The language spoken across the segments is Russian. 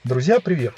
Друзья, привет!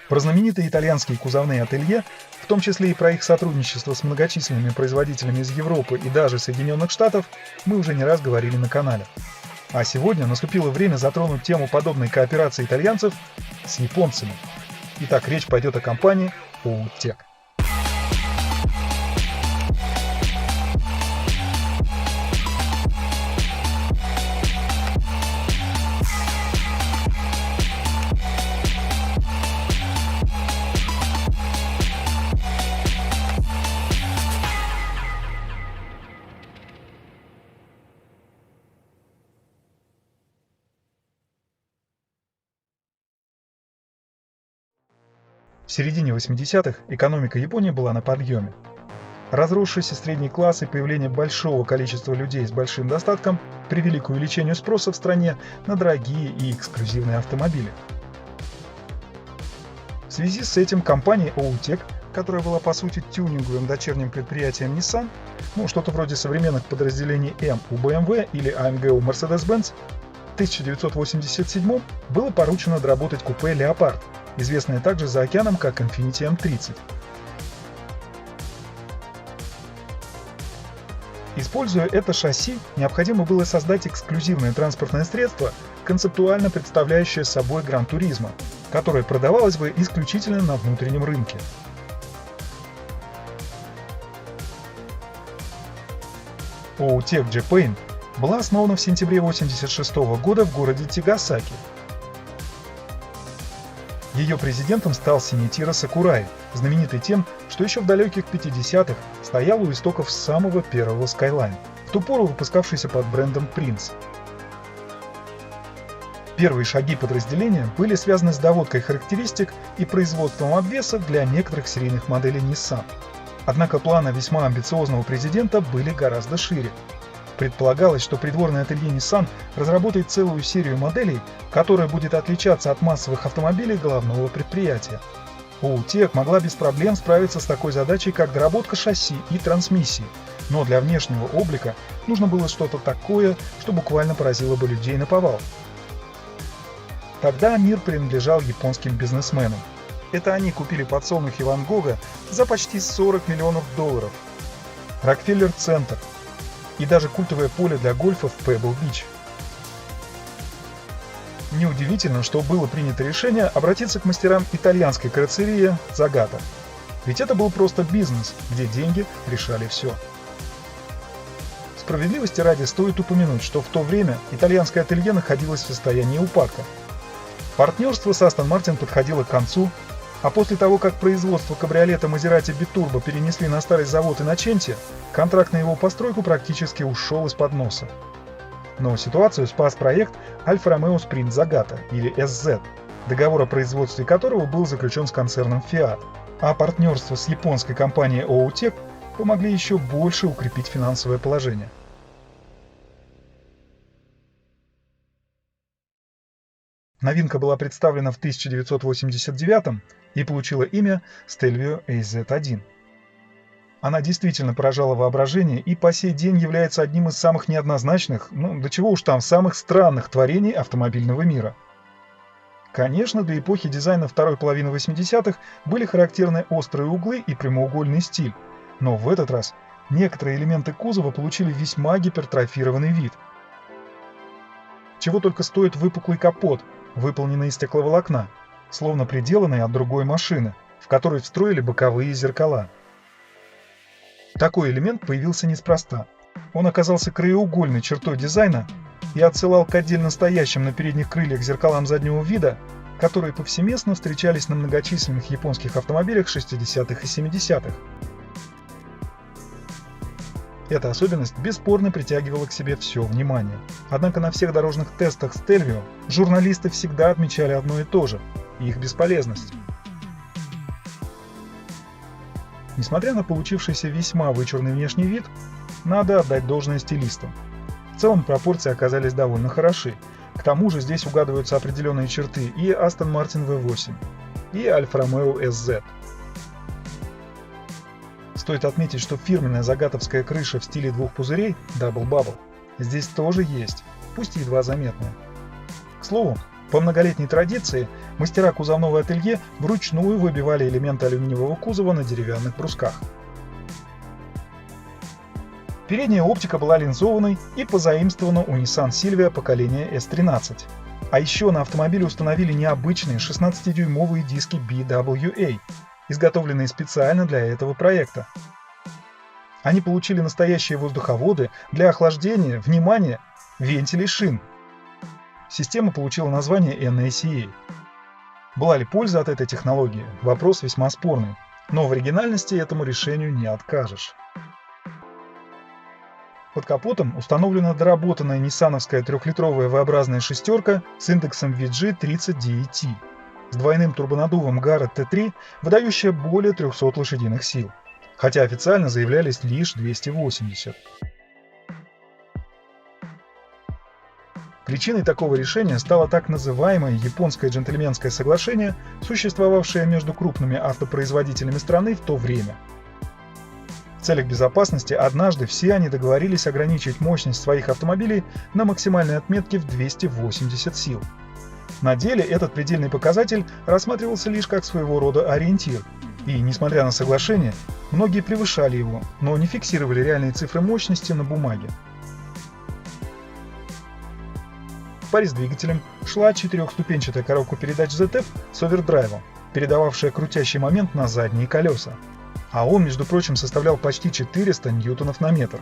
Про знаменитые итальянские кузовные ателье, в том числе и про их сотрудничество с многочисленными производителями из Европы и даже Соединенных Штатов, мы уже не раз говорили на канале. А сегодня наступило время затронуть тему подобной кооперации итальянцев с японцами. Итак, речь пойдет о компании OU-TEC. В середине 80-х экономика Японии была на подъеме. Разросшийся средний класс и появление большого количества людей с большим достатком привели к увеличению спроса в стране на дорогие и эксклюзивные автомобили. В связи с этим компания OU-TEC, которая была по сути тюнинговым дочерним предприятием Nissan, что-то вроде современных подразделений M у BMW или AMG у Mercedes-Benz, в 1987 было поручено доработать купе Leopard, известное также за океаном как Infiniti M30. Используя это шасси, необходимо было создать эксклюзивное транспортное средство, концептуально представляющее собой Gran Turismo, которое продавалось бы исключительно на внутреннем рынке. OU-TEC Japan была основана в сентябре 1986 года в городе Тигасаки. Ее президентом стал Синетиро Сакурай, знаменитый тем, что еще в далеких 50-х стоял у истоков самого первого Skyline, в ту пору выпускавшийся под брендом Prince. Первые шаги подразделения были связаны с доводкой характеристик и производством обвесов для некоторых серийных моделей Nissan. Однако планы весьма амбициозного президента были гораздо шире. Предполагалось, что придворное ателье Nissan разработает целую серию моделей, которая будет отличаться от массовых автомобилей головного предприятия. OU-TEC могла без проблем справиться с такой задачей, как доработка шасси и трансмиссии, но для внешнего облика нужно было что-то такое, что буквально поразило бы людей наповал. Тогда мир принадлежал японским бизнесменам. Это они купили подсолнухи Ван Гога за почти $40 миллионов, Рокфеллер-центр и даже культовое поле для гольфа в Пебл-Бич. Неудивительно, что было принято решение обратиться к мастерам итальянской карроссерии Zagato. Ведь это был просто бизнес, где деньги решали все. Справедливости ради стоит упомянуть, что в то время итальянское ателье находилось в состоянии упадка. Партнерство с Aston Martin подходило к концу, а после того, как производство кабриолета Maserati Biturbo перенесли на старый завод Инноченти, контракт на его постройку практически ушел из-под носа. Но ситуацию спас проект Alfa Romeo Sprint Zagato, или SZ, договор о производстве которого был заключен с концерном Fiat, а партнерство с японской компанией OU-TEC помогли еще больше укрепить финансовое положение. Новинка была представлена в 1989 и получила имя Stelvio AZ1. Она действительно поражала воображение и по сей день является одним из самых неоднозначных, да чего уж там, самых странных творений автомобильного мира. Конечно, для эпохи дизайна второй половины 80-х были характерны острые углы и прямоугольный стиль, но в этот раз некоторые элементы кузова получили весьма гипертрофированный вид. Чего только стоит выпуклый капот, выполненный из стекловолокна, словно приделанный от другой машины, в которой встроили боковые зеркала. Такой элемент появился неспроста. Он оказался краеугольной чертой дизайна и отсылал к отдельно стоящим на передних крыльях зеркалам заднего вида, которые повсеместно встречались на многочисленных японских автомобилях 60-х и 70-х. Эта особенность бесспорно притягивала к себе все внимание. Однако на всех дорожных тестах Stelvio журналисты всегда отмечали одно и то же – их бесполезность. Несмотря на получившийся весьма вычурный внешний вид, надо отдать должное стилистам. В целом пропорции оказались довольно хороши. К тому же здесь угадываются определенные черты и Aston Martin V8, и Alfa Romeo SZ. Стоит отметить, что фирменная загатовская крыша в стиле двух пузырей Double Bubble здесь тоже есть, пусть и едва заметная. К слову, По многолетней традиции мастера кузовного ателье вручную выбивали элементы алюминиевого кузова на деревянных брусках. Передняя оптика была линзованной и позаимствована у Nissan Silvia поколения S13. А еще на автомобиле установили необычные 16-дюймовые диски BWA, изготовленные специально для этого проекта. Они получили настоящие воздуховоды для охлаждения, внимание, вентилей шин. Система получила название NACA. Была ли польза от этой технологии? Вопрос весьма спорный, но в оригинальности этому решению не откажешь. Под капотом установлена доработанная ниссановская 3-литровая V-образная шестерка с индексом VG30DET с двойным турбонаддувом Garrett T3, выдающая более 300 лошадиных сил, хотя официально заявлялись лишь 280. Причиной такого решения стало так называемое японское джентльменское соглашение, существовавшее между крупными автопроизводителями страны в то время. В целях безопасности однажды все они договорились ограничить мощность своих автомобилей на максимальной отметке в 280 сил. На деле этот предельный показатель рассматривался лишь как своего рода ориентир, и, несмотря на соглашение, многие превышали его, но не фиксировали реальные цифры мощности на бумаге. В паре с двигателем шла 4-ступенчатая коробка передач ZF с овердрайвом, передававшая крутящий момент на задние колеса. А он, между прочим, составлял почти 400 ньютонов на метр.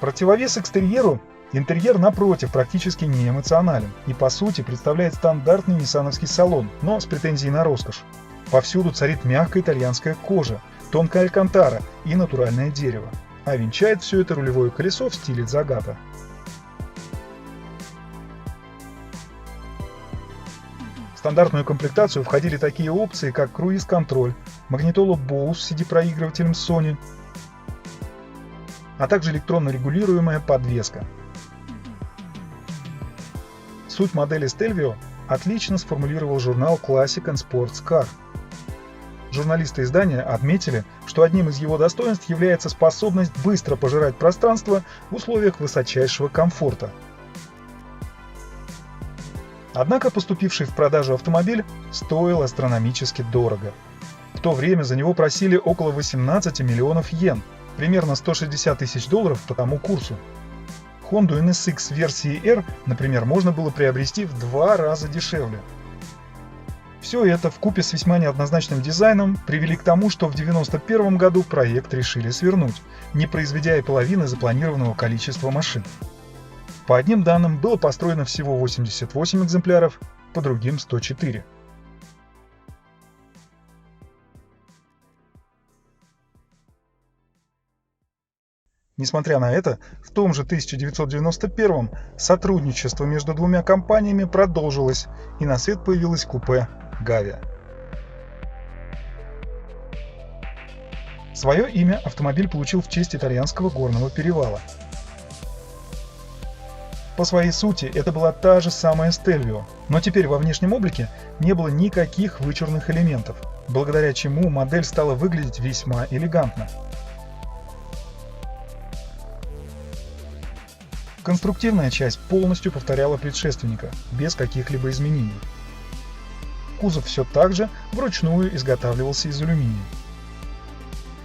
Противовес экстерьеру, интерьер, напротив, практически не эмоционален и, по сути, представляет стандартный ниссановский салон, но с претензией на роскошь. Повсюду царит мягкая итальянская кожа, тонкая алькантара и натуральное дерево, а венчает все это рулевое колесо в стиле Загата. В стандартную комплектацию входили такие опции, как круиз-контроль, магнитола Bose с CD-проигрывателем Sony, а также электронно регулируемая подвеска. Суть модели Stelvio отлично сформулировал журнал Classic and Sports Car. Журналисты издания отметили, что одним из его достоинств является способность быстро пожирать пространство в условиях высочайшего комфорта. Однако поступивший в продажу автомобиль стоил астрономически дорого. В то время за него просили около 18 миллионов йен, примерно 160 тысяч долларов по тому курсу. Honda NSX версии R, например, можно было приобрести в 2 раза дешевле. Все это вкупе с весьма неоднозначным дизайном привели к тому, что в 1991 году проект решили свернуть, не произведя и половины запланированного количества машин. По одним данным было построено всего 88 экземпляров, по другим 104. Несмотря на это, в том же 1991 сотрудничество между двумя компаниями продолжилось, и на свет появилось купе Gavia. Свое имя автомобиль получил в честь итальянского горного перевала. По своей сути, это была та же самая Stelvio, но теперь во внешнем облике не было никаких вычурных элементов, благодаря чему модель стала выглядеть весьма элегантно. Конструктивная часть полностью повторяла предшественника, без каких-либо изменений. Кузов все так же вручную изготавливался из алюминия.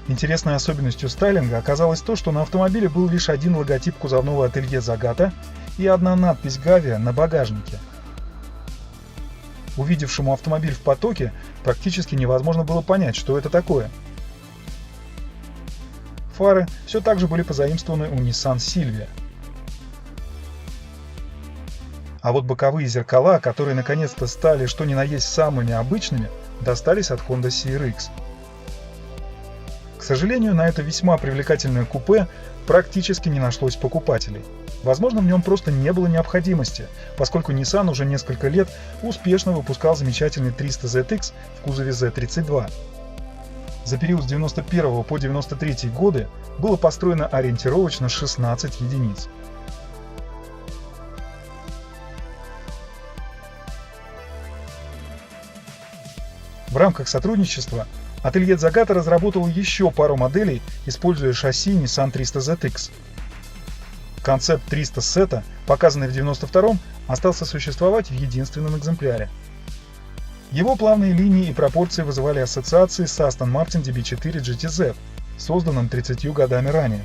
Интересной особенностью стайлинга оказалось то, что на автомобиле был лишь один логотип кузовного ателье Загата и одна надпись Gavia на багажнике. Увидевшему автомобиль в потоке практически невозможно было понять, что это такое. Фары все так же были позаимствованы у Nissan Silvia. А вот боковые зеркала, которые наконец-то стали что ни на есть самыми обычными, достались от Honda CR-X. К сожалению, на это весьма привлекательное купе практически не нашлось покупателей. Возможно, в нем просто не было необходимости, поскольку Nissan уже несколько лет успешно выпускал замечательный 300ZX в кузове Z32. За период с 1991 по 1993 годы было построено ориентировочно 16 единиц. В рамках сотрудничества ателье Загата разработало еще пару моделей, используя шасси Nissan 300ZX. Концепт 300 сета, показанный в 1992-м, остался существовать в единственном экземпляре. Его плавные линии и пропорции вызывали ассоциации с Aston Martin DB4 GTZ, созданным 30 годами ранее.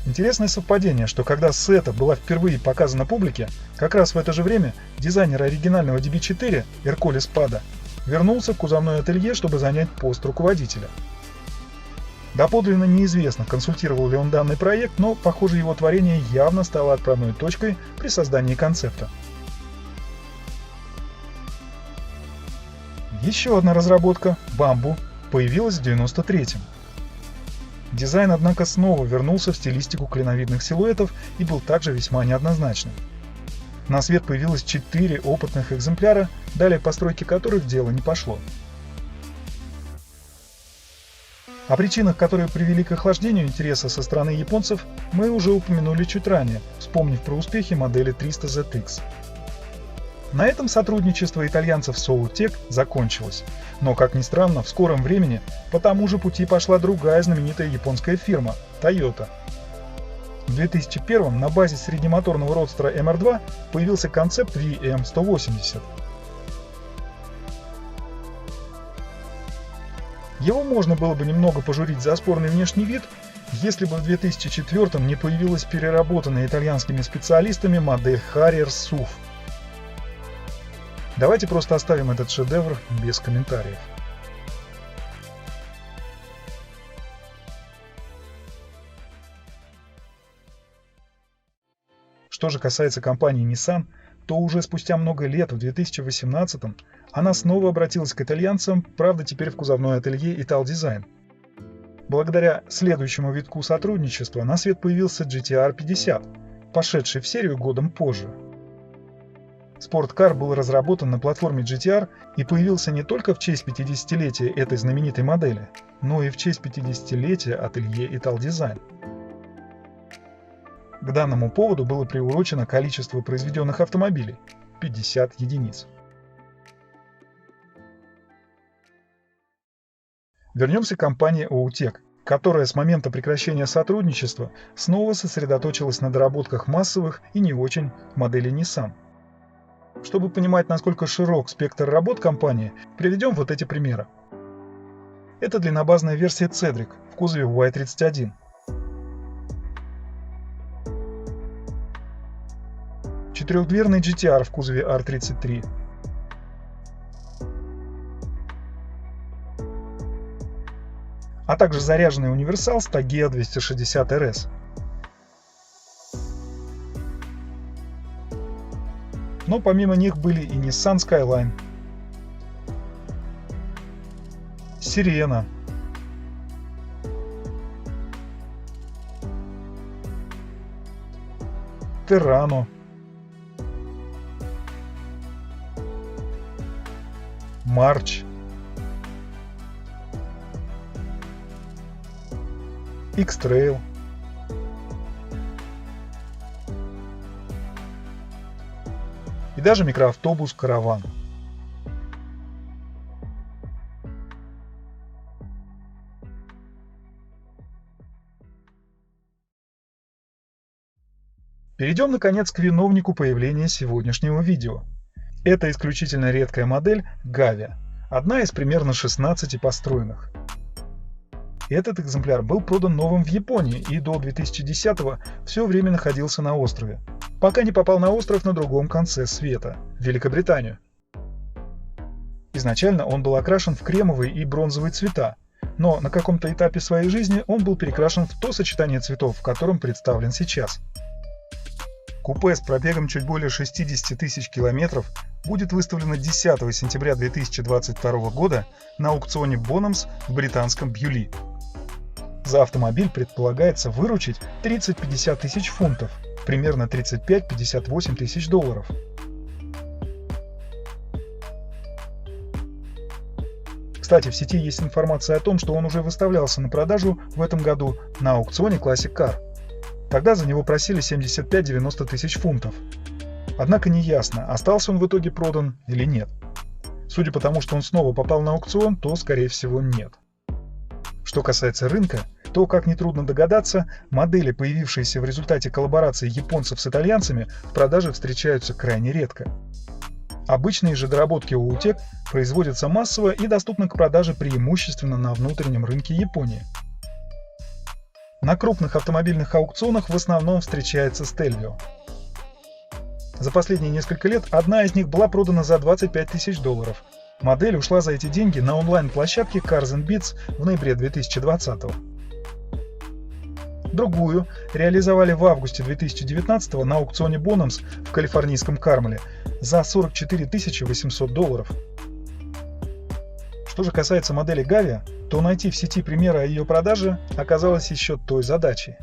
Интересное совпадение, что когда Сета была впервые показана публике, как раз в это же время дизайнер оригинального DB4 Эрколи Спада вернулся в кузовное ателье, чтобы занять пост руководителя. Доподлинно неизвестно, консультировал ли он данный проект, но, похоже, его творение явно стало отправной точкой при создании концепта. Еще одна разработка, Bamboo, появилась в 1993-м. Дизайн, однако, снова вернулся в стилистику клиновидных силуэтов и был также весьма неоднозначным. На свет появилось 4 опытных экземпляра, далее постройки которых дело не пошло. О причинах, которые привели к охлаждению интереса со стороны японцев, мы уже упомянули чуть ранее, вспомнив про успехи модели 300 ZX. На этом сотрудничество итальянцев с Outec закончилось, но, как ни странно, в скором времени по тому же пути пошла другая знаменитая японская фирма – Toyota. В 2001 на базе среднемоторного родстера MR2 появился концепт VM180. Его можно было бы немного пожурить за спорный внешний вид, если бы в 2004 не появилась переработанная итальянскими специалистами модель Harrier SUV. Давайте просто оставим этот шедевр без комментариев. Что же касается компании Nissan, то уже спустя много лет, в 2018-м, она снова обратилась к итальянцам, правда теперь в кузовное ателье Italdesign. Благодаря следующему витку сотрудничества на свет появился GT-R 50, пошедший в серию годом позже. Спорткар был разработан на платформе GT-R и появился не только в честь 50-летия этой знаменитой модели, но и в честь 50-летия ателье Italdesign. К данному поводу было приурочено количество произведенных автомобилей – 50 единиц. Вернемся к компании Outec, которая с момента прекращения сотрудничества снова сосредоточилась на доработках массовых и не очень моделей Nissan. Чтобы понимать, насколько широк спектр работ компании, приведем вот эти примеры. Это длиннобазная версия Cedric в кузове Y31. Четырехдверный GT-R в кузове R33. А также заряженный универсал Stagea 260 RS. Но помимо них были и Nissan Skyline, Sirena, Terrano, March, X-Trail, и даже микроавтобус «Караван». Перейдем, наконец, к виновнику появления сегодняшнего видео. Это исключительно редкая модель Gavia, одна из примерно 16 построенных. Этот экземпляр был продан новым в Японии и до 2010-го все время находился на острове, пока не попал на остров на другом конце света – Великобританию. Изначально он был окрашен в кремовый и бронзовый цвета, но на каком-то этапе своей жизни он был перекрашен в то сочетание цветов, в котором представлен сейчас. Купе с пробегом чуть более 60 тысяч километров будет выставлено 10 сентября 2022 года на аукционе Bonhams в британском Бьюли. За автомобиль предполагается выручить 30-50 тысяч фунтов, примерно 35-58 тысяч долларов. Кстати, в сети есть информация о том, что он уже выставлялся на продажу в этом году на аукционе Classic Car. Тогда за него просили 75-90 тысяч фунтов. Однако неясно, остался он в итоге продан или нет. Судя по тому, что он снова попал на аукцион, то, скорее всего, нет. Что касается рынка, то, как нетрудно догадаться, модели, появившиеся в результате коллаборации японцев с итальянцами, в продаже встречаются крайне редко. Обычные же доработки OUTEC производятся массово и доступны к продаже преимущественно на внутреннем рынке Японии. На крупных автомобильных аукционах в основном встречается Stelvio. За последние несколько лет одна из них была продана за $25 тысяч. Модель ушла за эти деньги на онлайн-площадке Cars and Bits в ноябре 2020 года. Другую реализовали в августе 2019 на аукционе Bonhams в калифорнийском Кармеле за $44 800. Что же касается модели Gavia, то найти в сети примеры о ее продаже оказалось еще той задачей.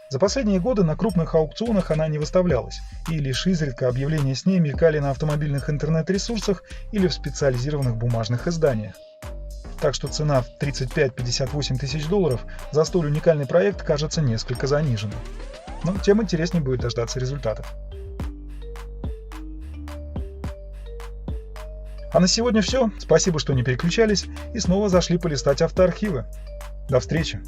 За последние годы на крупных аукционах она не выставлялась, и лишь изредка объявления с ней мелькали на автомобильных интернет-ресурсах или в специализированных бумажных изданиях. Так что цена в $35-58 тысяч за столь уникальный проект кажется несколько заниженной. Но тем интереснее будет дождаться результатов. А на сегодня все. Спасибо, что не переключались и снова зашли полистать автоархивы. До встречи!